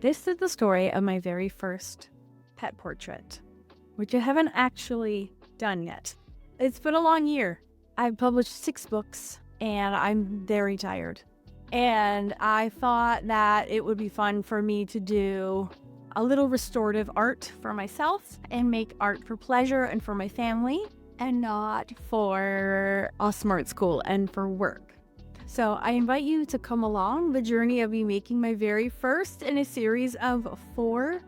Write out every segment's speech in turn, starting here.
This is the story of my very first pet portrait, which I haven't actually done yet. It's been a long year. I've published 6 books and I'm very tired. And I thought that it would be fun for me to do a little restorative art for myself and make art for pleasure and for my family and not for a smart school and for work. So I invite you to come along the journey of me making my very first in a series of 4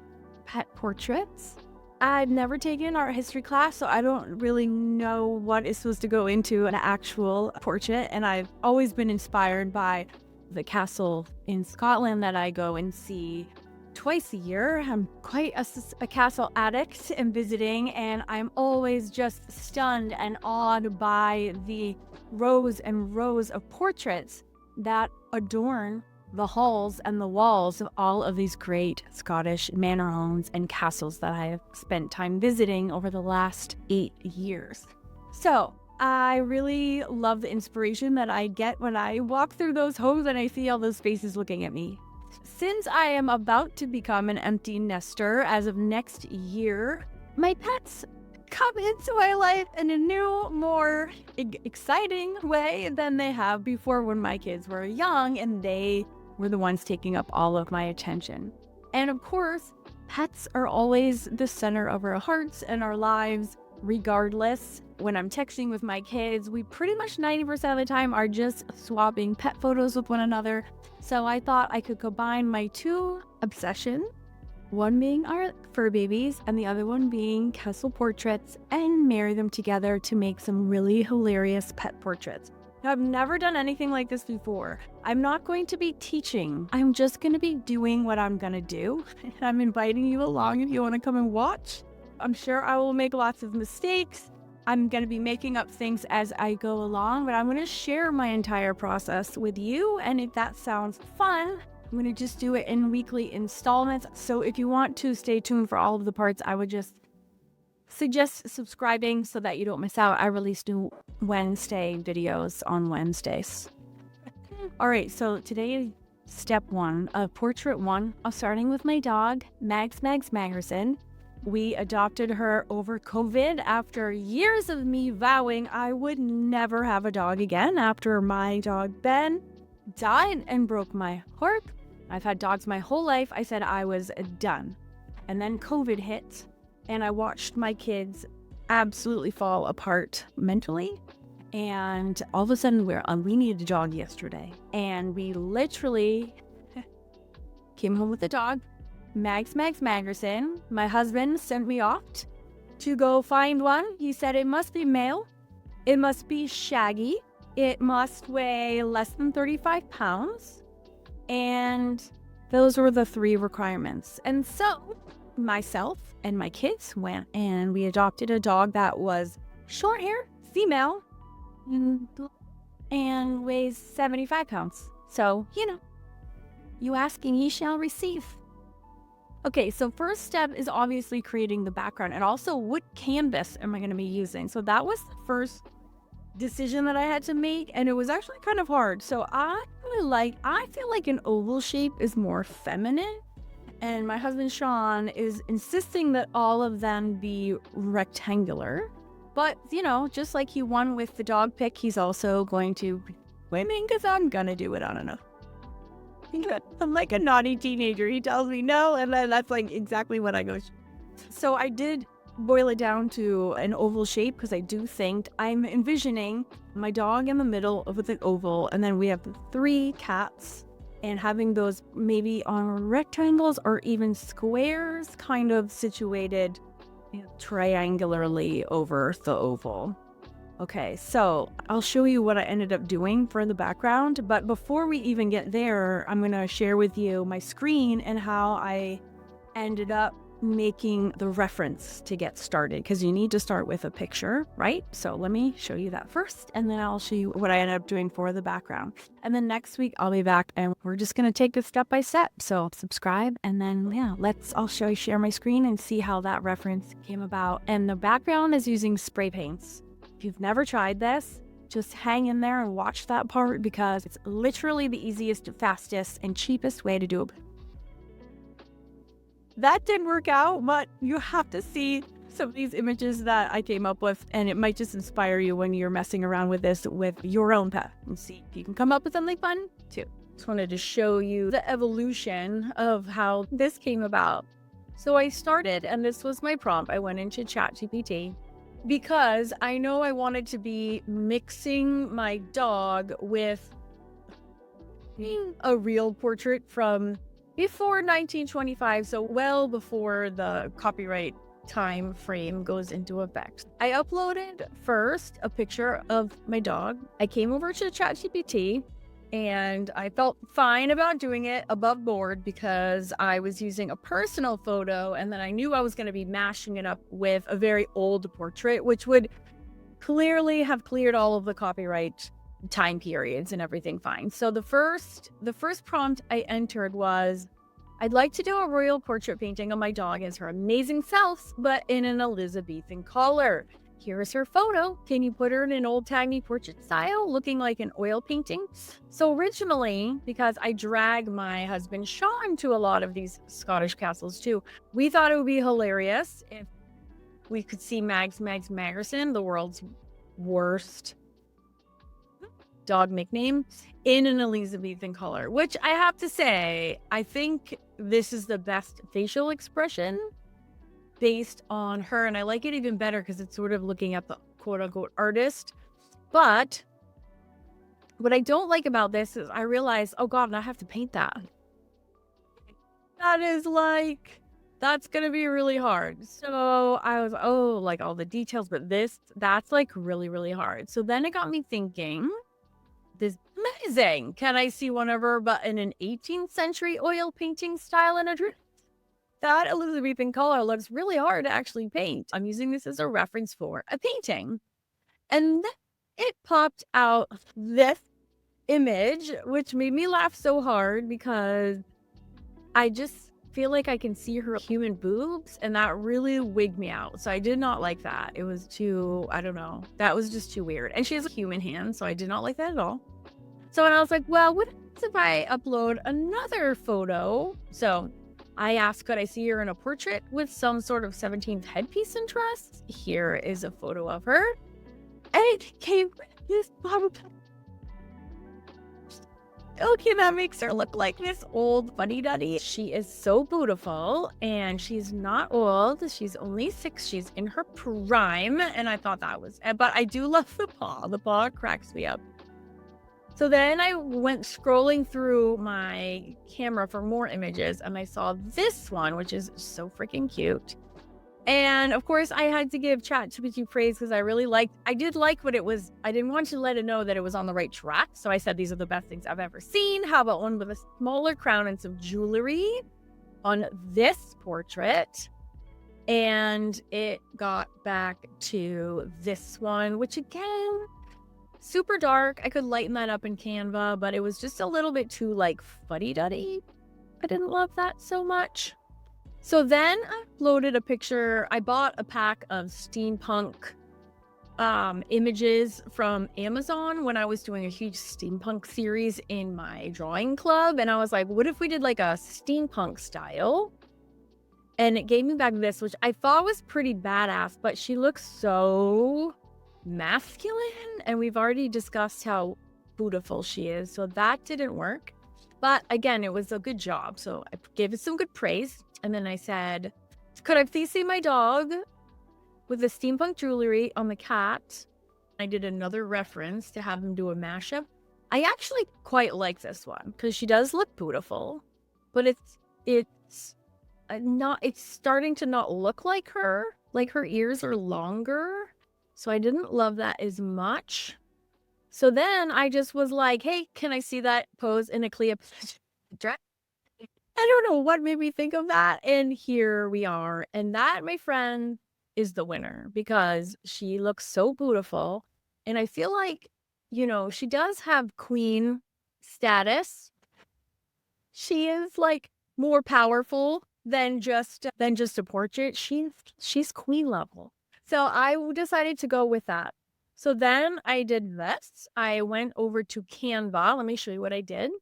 pet portraits. I've never taken art history class, so I don't really know what is supposed to go into an actual portrait. And I've always been inspired by the castle in Scotland that I go and see twice a year. I'm quite a castle addict and visiting, and I'm always just stunned and awed by the rows and rows of portraits that adorn the halls and the walls of all of these great Scottish manor homes and castles that I have spent time visiting over the last 8 years. So I really love the inspiration that I get when I walk through those homes and I see all those faces looking at me. Since I am about to become an empty nester as of next year, my pets come into my life in a new, more exciting way than they have before when my kids were young and they were the ones taking up all of my attention. And of course, pets are always the center of our hearts and our lives, regardless. When I'm texting with my kids, we pretty much 90% of the time are just swapping pet photos with one another. So I thought I could combine my 2 obsessions, one being our fur babies and the other one being castle portraits, and marry them together to make some really hilarious pet portraits. Now, I've never done anything like this before. I'm not going to be teaching. I'm just going to be doing what I'm going to do. And I'm inviting you along if you want to come and watch. I'm sure I will make lots of mistakes. I'm going to be making up things as I go along, but I'm going to share my entire process with you. And if that sounds fun, I'm going to just do it in weekly installments. So if you want to stay tuned for all of the parts, I would just suggest subscribing so that you don't miss out. I release new Wednesday videos on Wednesdays. All right, so today is step 1 of portrait 1. I'm starting with my dog, Mags Maggerrson. We adopted her over COVID after years of me vowing I would never have a dog again after my dog Ben died and broke my heart. I've had dogs my whole life. I said I was done. And then COVID hit, and I watched my kids absolutely fall apart mentally. And all of a sudden, we needed a dog yesterday. And we literally came home with a dog, Mags Maggerrson. My husband sent me off to go find one. He said it must be male. It must be shaggy. It must weigh less than 35 pounds. And those were the 3 requirements. And so myself and my kids went and we adopted a dog that was short hair, female, and weighs 75 pounds. So, you ask and ye shall receive. Okay, so first step is obviously creating the background and also what canvas am I going to be using. So that was the first decision that I had to make, and it was actually kind of hard. So I feel like an oval shape is more feminine, and my husband Sean is insisting that all of them be rectangular. But, just like he won with the dog pick, he's also going to women because I'm gonna do it. I don't know. I'm like a naughty teenager. He tells me no, and then that's like exactly what I go. So I did boil it down to an oval shape because I do think I'm envisioning my dog in the middle of the oval, and then we have 3 cats, and having those maybe on rectangles or even squares kind of situated triangularly over the oval. Okay, so I'll show you what I ended up doing for the background, but before we even get there, I'm going to share with you my screen and how I ended up making the reference to get started, because you need to start with a picture, right? So let me show you that first, and then I'll show you what I ended up doing for the background. And then next week I'll be back and we're just going to take this step by step. So subscribe, and then I'll share my screen and see how that reference came about. And the background is using spray paints. If you've never tried this, just hang in there and watch that part because it's literally the easiest, fastest, and cheapest way to do it. That didn't work out, but you have to see some of these images that I came up with, and it might just inspire you when you're messing around with this with your own pet and see if you can come up with something fun too. Just wanted to show you the evolution of how this came about. So I started, and this was my prompt. I went into ChatGPT because I know I wanted to be mixing my dog with a real portrait from before 1925, so well before the copyright time frame goes into effect. I uploaded first a picture of my dog. I came over to ChatGPT and I felt fine about doing it above board because I was using a personal photo, and then I knew I was going to be mashing it up with a very old portrait, which would clearly have cleared all of the copyright time periods and everything fine. So the first prompt I entered was, I'd like to do a royal portrait painting of my dog as her amazing self, but in an Elizabethan color. Here is her photo. Can you put her in an old-timey portrait style, looking like an oil painting? So originally, because I drag my husband Sean to a lot of these Scottish castles too, we thought it would be hilarious if we could see Mags Maggerrson, the world's worst dog nickname, in an Elizabethan color, which I have to say, I think this is the best facial expression based on her, and I like it even better because it's sort of looking at the quote-unquote artist. But what I don't like about this is I realize, oh god, I have to paint that. That is like, that's gonna be really hard. So I was, oh, like all the details, but that's like really, really hard. So then it got me thinking, this is amazing. Can I see one of her, but in an 18th century oil painting style in a dress? That Elizabethan color looks really hard to actually paint. I'm using this as a reference for a painting. And then it popped out this image, which made me laugh so hard because I just feel like I can see her human boobs, and that really wigged me out. So I did not like that. It was too, I don't know. That was just too weird. And she has a human hand, so I did not like that at all. So when I was like, well, what if I upload another photo? So I asked, could I see her in a portrait with some sort of 17th headpiece and dress? Here is a photo of her. And it came with this bottle. Okay, that makes her look like this old fuddy-duddy. She is so beautiful, and she's not old. She's only 6. She's in her prime, and I thought that was... But I do love the paw. The paw cracks me up. So then I went scrolling through my camera for more images, and I saw this one, which is so freaking cute. And of course, I had to give ChatGPT praise because I did like what it was. I didn't want to let it know that it was on the right track. So I said, these are the best things I've ever seen. How about one with a smaller crown and some jewelry on this portrait? And it got back to this one, which again, super dark. I could lighten that up in Canva, but it was just a little bit too like fuddy-duddy. I didn't love that so much. So then I uploaded a picture. I bought a pack of steampunk images from Amazon when I was doing a huge steampunk series in my drawing club. And I was like, what if we did like a steampunk style? And it gave me back this, which I thought was pretty badass, but she looks so masculine. And we've already discussed how beautiful she is. So that didn't work. But again, it was a good job. So I gave it some good praise. And then I said, could I please see my dog with the steampunk jewelry on the cat? I did another reference to have him do a mashup. I actually quite like this one because she does look beautiful, but it's starting to not look like her. Like her ears are longer. So I didn't love that as much. So then I just was like, hey, can I see that pose in a Cleopatra dress? I don't know what made me think of that. And here we are. And that, my friend, is the winner because she looks so beautiful. And I feel like, you know, she does have queen status. She is like more powerful than just a portrait. She's queen level. So I decided to go with that. So then I did this. I went over to Canva. Let me show you what I did.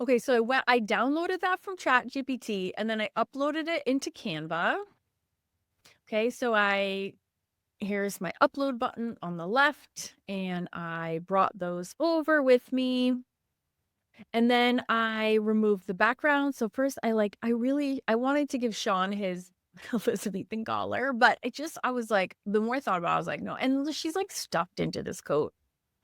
Okay, so I downloaded that from ChatGPT and then I uploaded it into Canva. Okay, so here's my upload button on the left, and I brought those over with me. And then I removed the background. So first I wanted to give Sean his Elizabethan collar, but I was like, the more I thought about it, I was like, no. And she's like stuffed into this coat.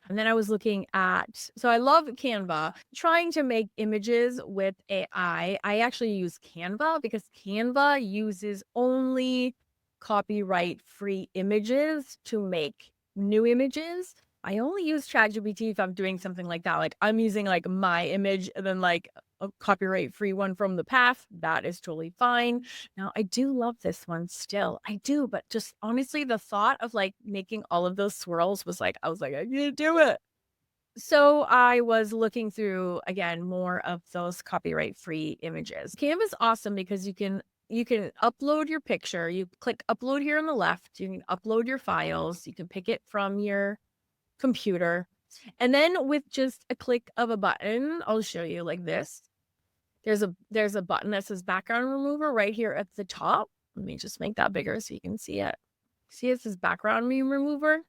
And then I was looking at, so I love Canva, trying to make images with AI. I actually use Canva because Canva uses only copyright free images to make new images. I only use ChatGPT if I'm doing something like that. Like I'm using like my image and then like a copyright free one from the past. That is totally fine. Now I do love this one still. I do, but just honestly, the thought of like making all of those swirls was like, I was like, I can't do it. So I was looking through again more of those copyright free images. Canva's awesome because you can upload your picture. You click upload here on the left. You can upload your files. You can pick it from your computer. And then with just a click of a button, I'll show you like this. There's a button that says background remover right here at the top. Let me just make that bigger so you can see it. See, it says background remover.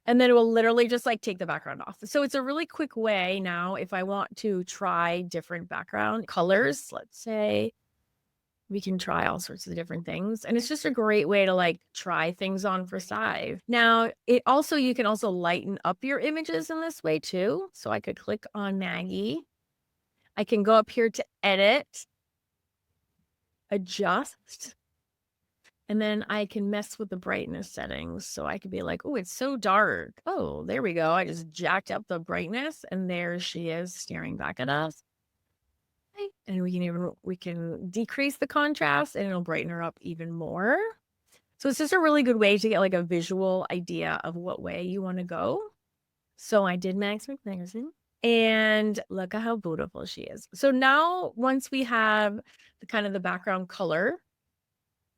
And then it will literally just like take the background off. So it's a really quick way now if I want to try different background colors, let's say, we can try all sorts of different things. And it's just a great way to like try things on for size. Now, you can also lighten up your images in this way too. So I could click on Maggie. I can go up here to edit, adjust, and then I can mess with the brightness settings. So I could be like, oh, it's so dark. Oh, there we go. I just jacked up the brightness and there she is staring back at us. And we can decrease the contrast and it'll brighten her up even more. So it's just a really good way to get like a visual idea of what way you want to go. So I did Mags Maggerrson. And look at how beautiful she is. So now once we have the background color,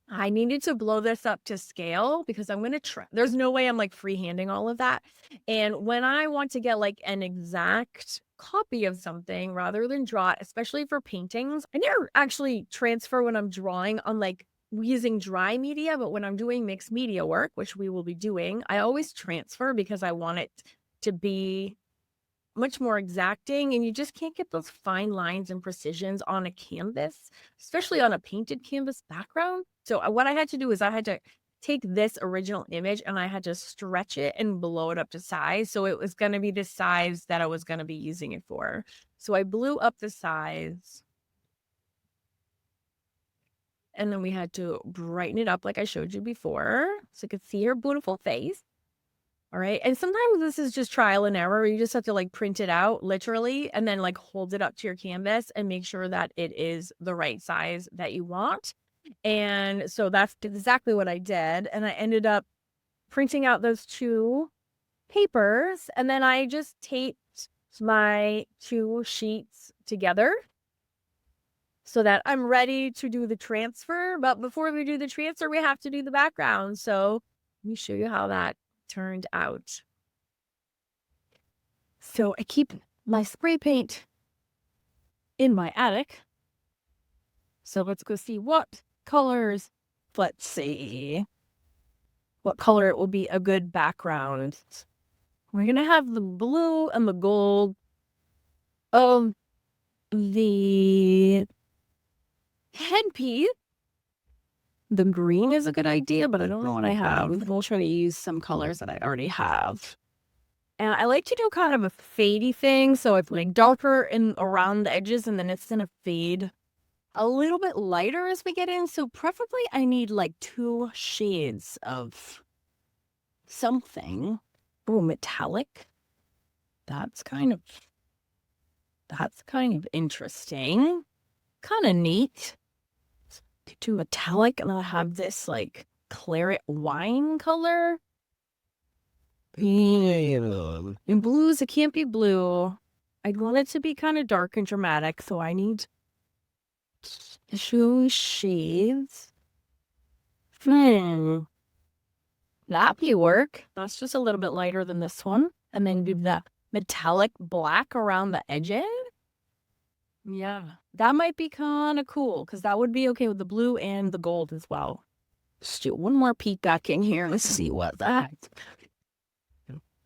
I needed to blow this up to scale because I'm going to try. There's no way I'm like freehanding all of that. And when I want to get like an exact copy of something rather than draw it, especially for paintings, I never actually transfer when I'm drawing on like using dry media. But when I'm doing mixed media work, which we will be doing, I always transfer because I want it to be much more exacting, and you just can't get those fine lines and precisions on a canvas, especially on a painted canvas background. So what I had to do is I had to take this original image and I had to stretch it and blow it up to size. So it was going to be the size that I was going to be using it for. So I blew up the size. And then we had to brighten it up like I showed you before. So you could see her beautiful face. All right. And sometimes this is just trial and error. You just have to like print it out literally and then like hold it up to your canvas and make sure that it is the right size that you want. And so that's exactly what I did. And I ended up printing out those two papers. And then I just taped my two sheets together so that I'm ready to do the transfer. But before we do the transfer, we have to do the background. So let me show you how that turned out. So I keep my spray paint in my attic. So let's go see what colors. Let's see what color it will be a good background. We're going to have the blue and the gold. The headpiece. The green is a good idea, but I don't know what I have. We'll try to use some colors that I already have. And I like to do kind of a fadey thing. So it's like darker and around the edges, and then it's going to fade a little bit lighter as we get in. So preferably I need like 2 shades of something. Oh, metallic. That's kind of interesting. Kind of neat. To metallic, and I'll have this like claret wine color. In blues, it can't be blue. I want it to be kind of dark and dramatic, so I need 2 shades. That may work. That's just a little bit lighter than this one. And then do the metallic black around the edges. Yeah, that might be kind of cool because that would be okay with the blue and the gold as well. Let's do one more peek back in here. Let's see what that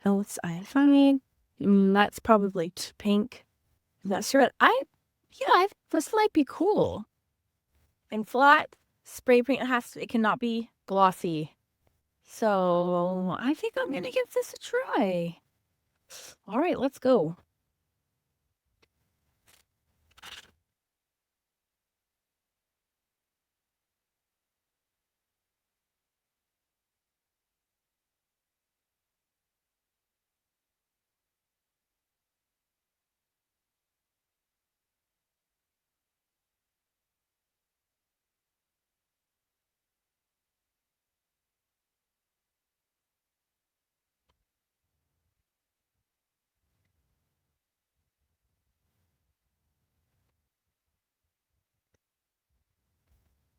else I find. That's probably pink. That's right. I think this might be cool. And flat spray paint it cannot be glossy. So I think I'm gonna give this a try. All right, let's go.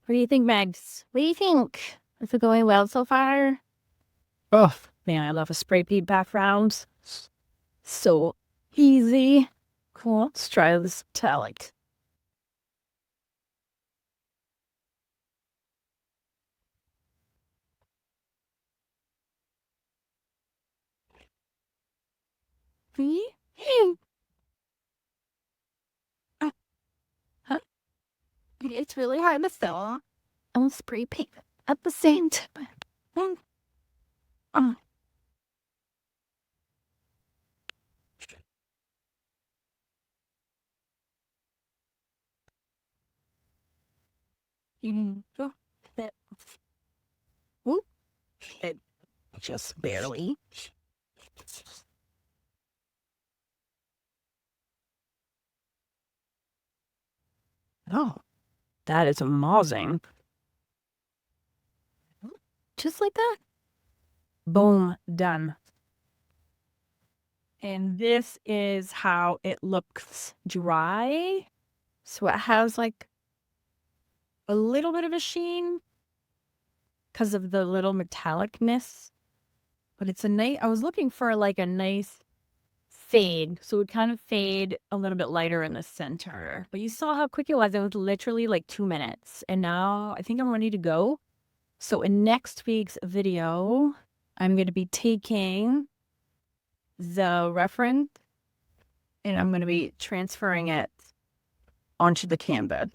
What do you think, Mags? What do you think? Is it going well so far? Oh, man, I love a spray paint background. So easy. Cool. Let's try this metallic. It's really hard to fill. And spray paint at the same time. That whoop, it just barely. Oh, that is amazing. Just like that. Boom, done. And this is how it looks dry. So it has like a little bit of a sheen because of the little metallicness. But it's a nice, I was looking for like a nice fade. So it would kind of fade a little bit lighter in the center. But you saw how quick it was. It was literally like 2 minutes. And now I think I'm ready to go. So in next week's video, I'm going to be taking the reference and I'm going to be transferring it onto the Canva.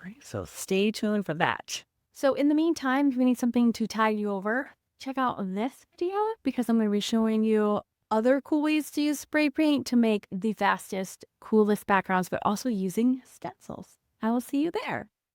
Right, so stay tuned for that. So in the meantime, if you need something to tide you over, check out this video because I'm going to be showing you other cool ways to use spray paint to make the fastest, coolest backgrounds, but also using stencils. I will see you there.